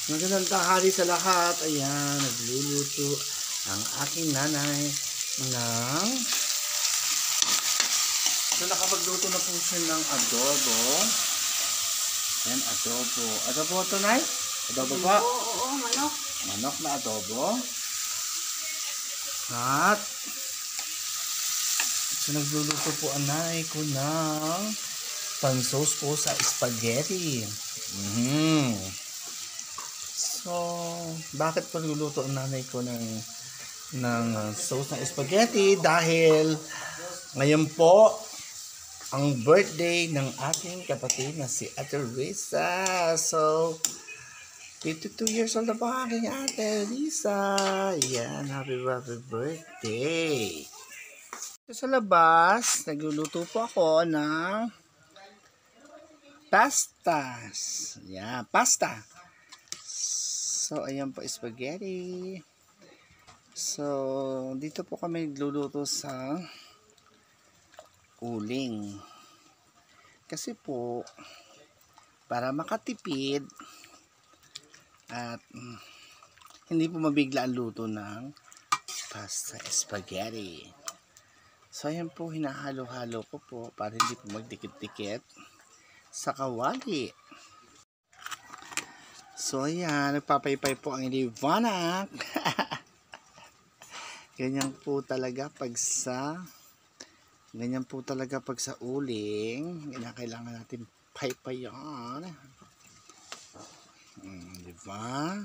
Magandang tanghali sa lahat. Ayan, nagluluto ang aking nanay ng nakapagluto na po siya ng adobo. Ayan, adobo. Adobo ito, Nay? Adobo po? Oo, manok. Manok na adobo. At so, nagluluto po ang nanay ko ng pansauce po sa spaghetti. So, bakit po nagluluto ang nanay ko ng sauce ng spaghetti? Dahil ngayon po ang birthday ng aking kapatid na si Ate Risa. So, 52 years old na po aking Ate Risa. Yan, happy birthday. So, sa labas, nagluluto po ako ng pastas. Yan, pasta. So, ayan po, spaghetti. So, dito po kami nagluluto sa uling. Kasi po, para makatipid at hindi po mabigla ang luto ng pasta spaghetti. So, ayan po, hinahalo-halo ko po para hindi po magdikit-dikit sa kawali. So, ayan, nagpapaypay po ang liwanag. Ganyan po talaga pag sa uling. Kailangan natin paypayan. Diba?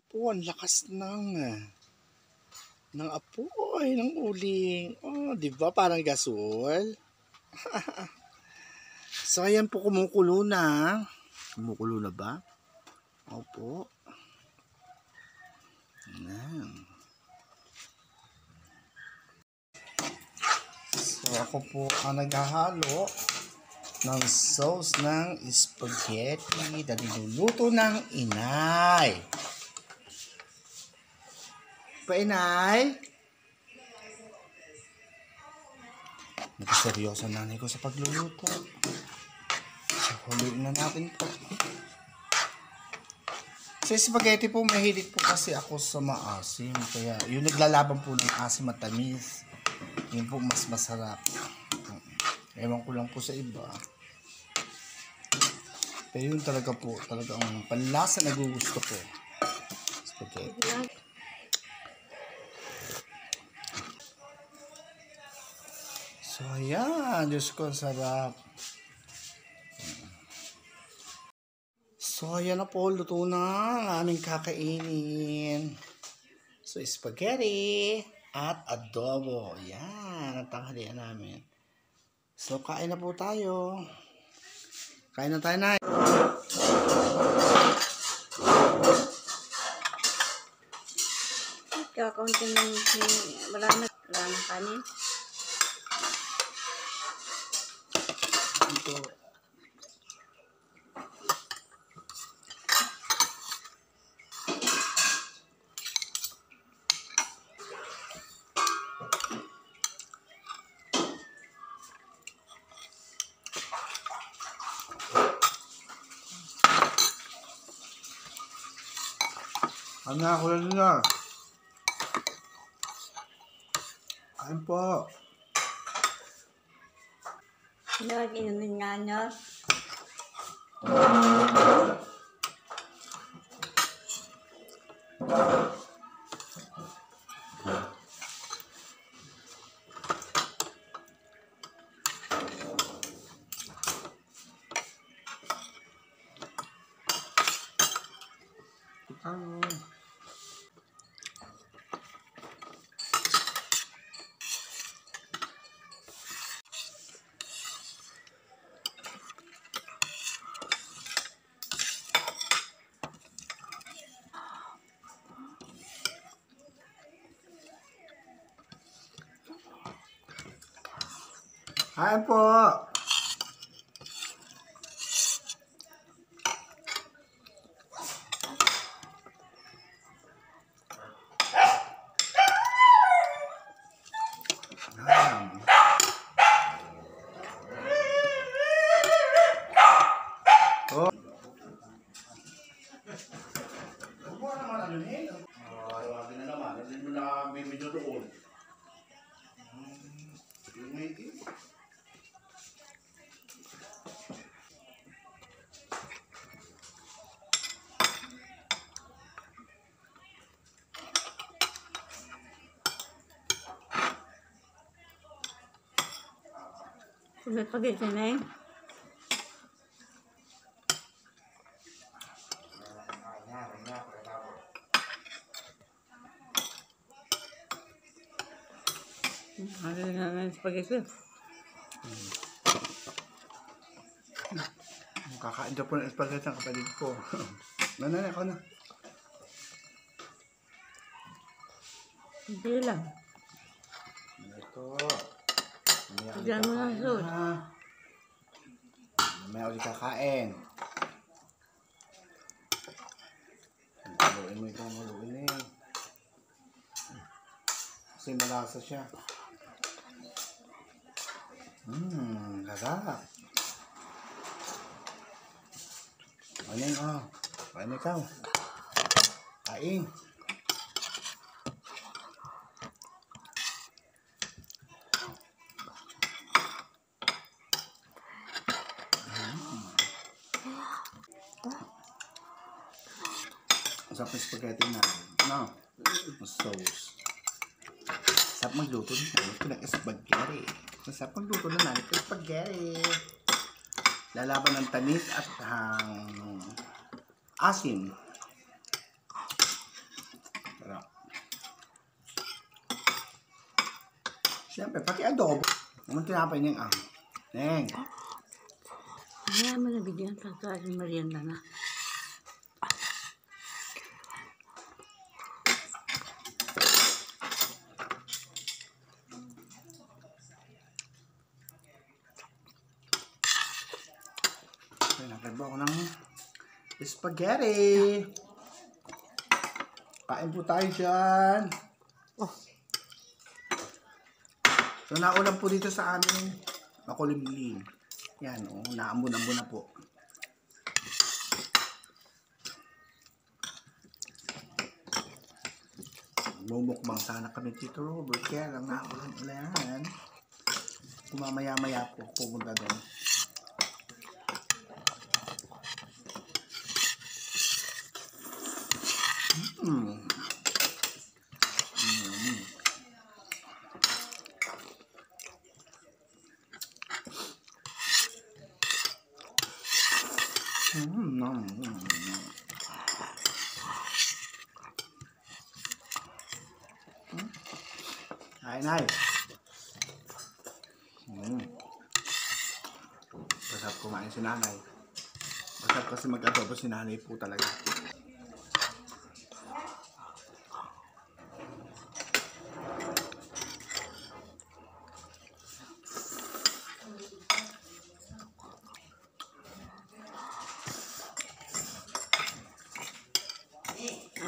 Po, ang lakas ng apoy ng uling. Oh, diba? Parang gasol. So, ayan po, kumukulo na. Kumukulo na ba? Opo. Ayan. So, ako po ang naghahalo ng sauce ng spaghetti na niluluto ng inay. Inay? Nagseryoso nanay ko sa pagluluto. So, huluin na natin po. Sa spaghetti po, mahilig po kasi ako sa maasim. Kaya, yung naglalaban po ng asim at tamis, yun po mas masarap. Ewan ko lang po sa iba. Pero yun talaga po, talagang panlasa na gugusto ko. Spaghetti. So, ayan. Diyos ko, sarap. So, ayan na po. Luto na ang aming kakainin. So, spaghetti at adobo. Ayan. Ang tanghalian namin. So, kain na po tayo. Kain na tayo, Nay. Kakaunti lang wala na kanin. Ito. Ano ako lang na? Kain po. Lagi namin nga nyo. Kain po. Oh. Huwag mo naman ano niya. Sabi na naman. Hindi mo na bibidyo doon. Yung may Spaghetti na eh. Ano na ng spaghetti? Kakain daw po ng spaghetti ang kapatid ko. Nanay, ako na. Hindi lang. Ito. Diyan mo na sus. Mamaya ulit kakain. Haluin mo ito, haluin eh. Kasi malasa siya. Sarap. Kain oh. Kain ikaw. Kain. Masarap yung spaghetti na. No? Sauce. Masarap magluto ng spaghetti. Masarap magluto na namin ng spaghetti. Lalaban ng tamis at ang asim. Sarap. Siyempre, pati adobo. Naman tinapay niyang Neng. Kaya mo nabigyan sa aking merienda na. Nagbo ako ng spaghetti. Kain po tayo dyan. Oh. So, naulam po dito sa amin. Makulimlim. Yan, oh, naambon-ambon na po. Mumukbang sana kami Tito Robert. Kaya lang naulan-ulan. Kumamaya-maya po pumunta doon. Ay. Masarap kumain si nanay. Masarap kasi mag-adobo si nanay po talaga.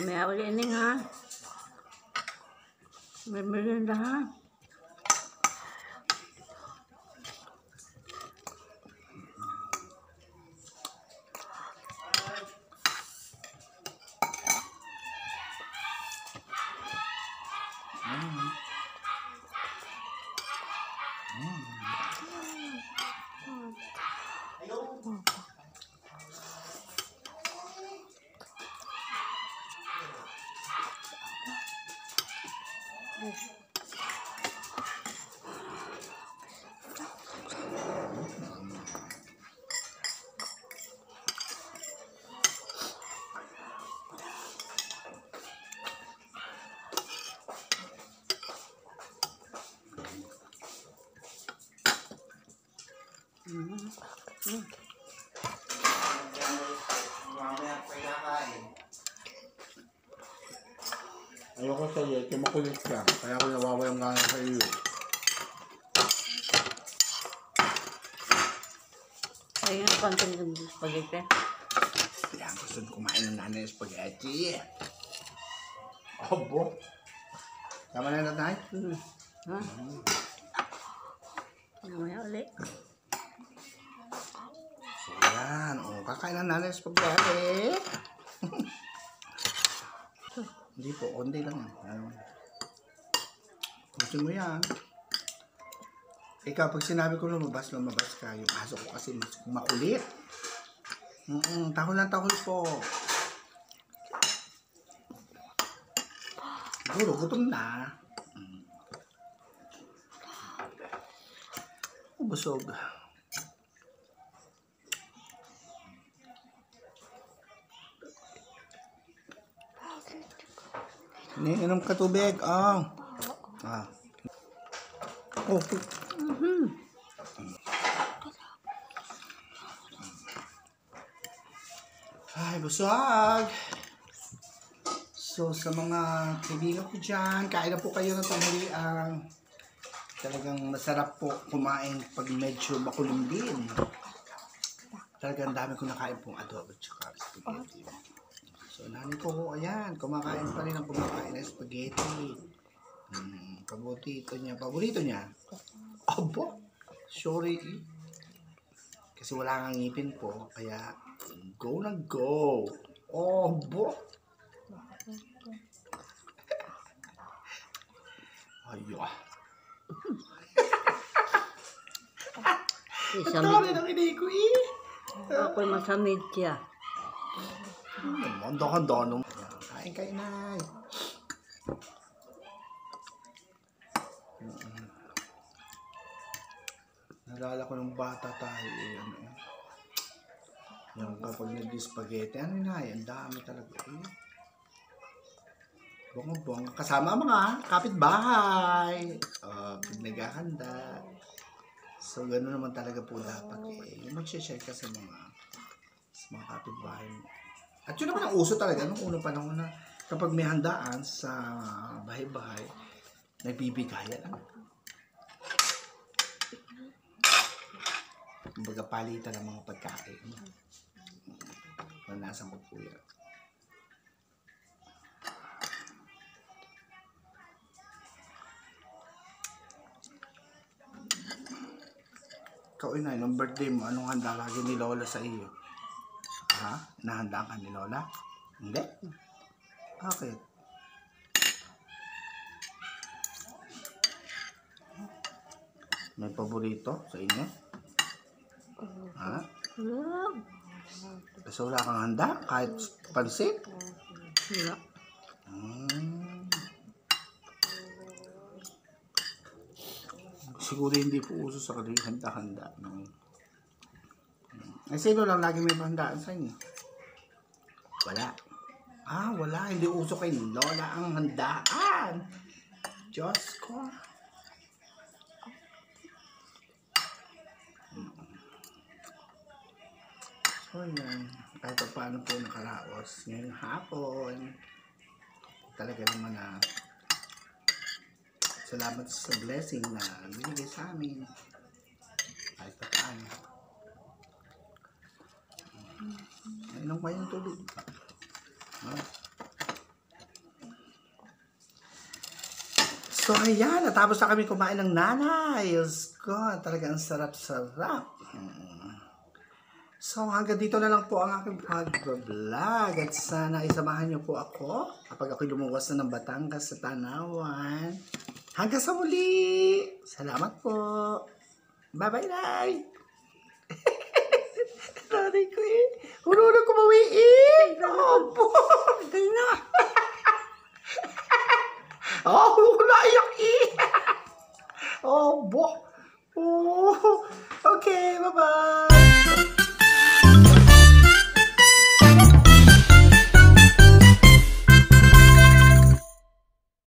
Mamaya ulit ining ha. May merienda ha. Ayoko sa iyo, kaya makulit ka. Kaya ako nawawayang nga sa iyo. Ayun ang konting ng spaghetti. Kaya gusto kumain ng nanay ng spaghetti. Abo. Tama na nanay? Ha? Mamaya ulit. So yan, kakain. kumain ng nanay spaghetti. Hindi po, konti lang yan. Gusto mo yan. Ikaw, pag sinabi ko lumabas ka. Yung aso ko kasi makulit. Tahol na tahol po. Siguro, gutom na. Busog. Inom ka tubig. Oh. Oh. Ay, busog. So, sa mga kaibigan ko dyan, kain na po kayo ng tanghalian. Talagang masarap po kumain pag medyo makulimbin. Talagang dami ko nakain pong adobo tsaka spaghetti. So, nanay ko, ayan, kumakain pa rin ang kumakain ng spaghetti. Paborito niya. Abo, sorry. Kasi wala nga ngipin po, kaya go na go. Abo. Ayo. Isang Ang dami ng inay ko eh. ako'y masamid siya. Handa-handa nung. Kain kain na. Nalala ko nung bata tayo. Yung kapag nag-spaghetti, ang dami talaga eh. Bongong. Kasama mga kapitbahay. Pag naghahanda. So, gano'n naman talaga po dapat eh. Mag-share ka sa mga kapitbahay. At yun naman ang uso talaga nung unang panahon na kapag may handaan sa bahay-bahay, nagbibigayan. Kumbaga palitan ng mga pagkain. Nanasan ko po yan. Ikaw inay, nung birthday mo, anong handa lagi ni Lola sa iyo? Ha? Nahanda ka ni Lola? Hindi? Bakit? May paborito sa inyo? Ha? Kasi wala kang handa? Kahit pansit? Wala. Siguro hindi po uso sa kanila handa-handa. Sino lang lagi may handaan sa inyo? Wala. Wala. Hindi uso kay Lola ang handaan. Diyos ko. So yan. Kahit paano po nakaraos ngayong hapon. Talaga naman na salamat sa blessing na binigay sa amin. Kahit paano. Inom kayong tulog. So ayan, natapos na kami kumain ng nanay. Diyos ko, talagang sarap-sarap. So hanggang dito na lang po ang aking pag-vlog. At sana isamahan niyo po ako kapag ako'y lumuwas na ng Batangas sa Tanawan. Hanggang sa muli. Salamat po. Bye-bye, Nay. Nanay ko eh. Hulunod ko mawiin. Opo. Hintay na. Naiyak eh. Opo. Okay, bye-bye.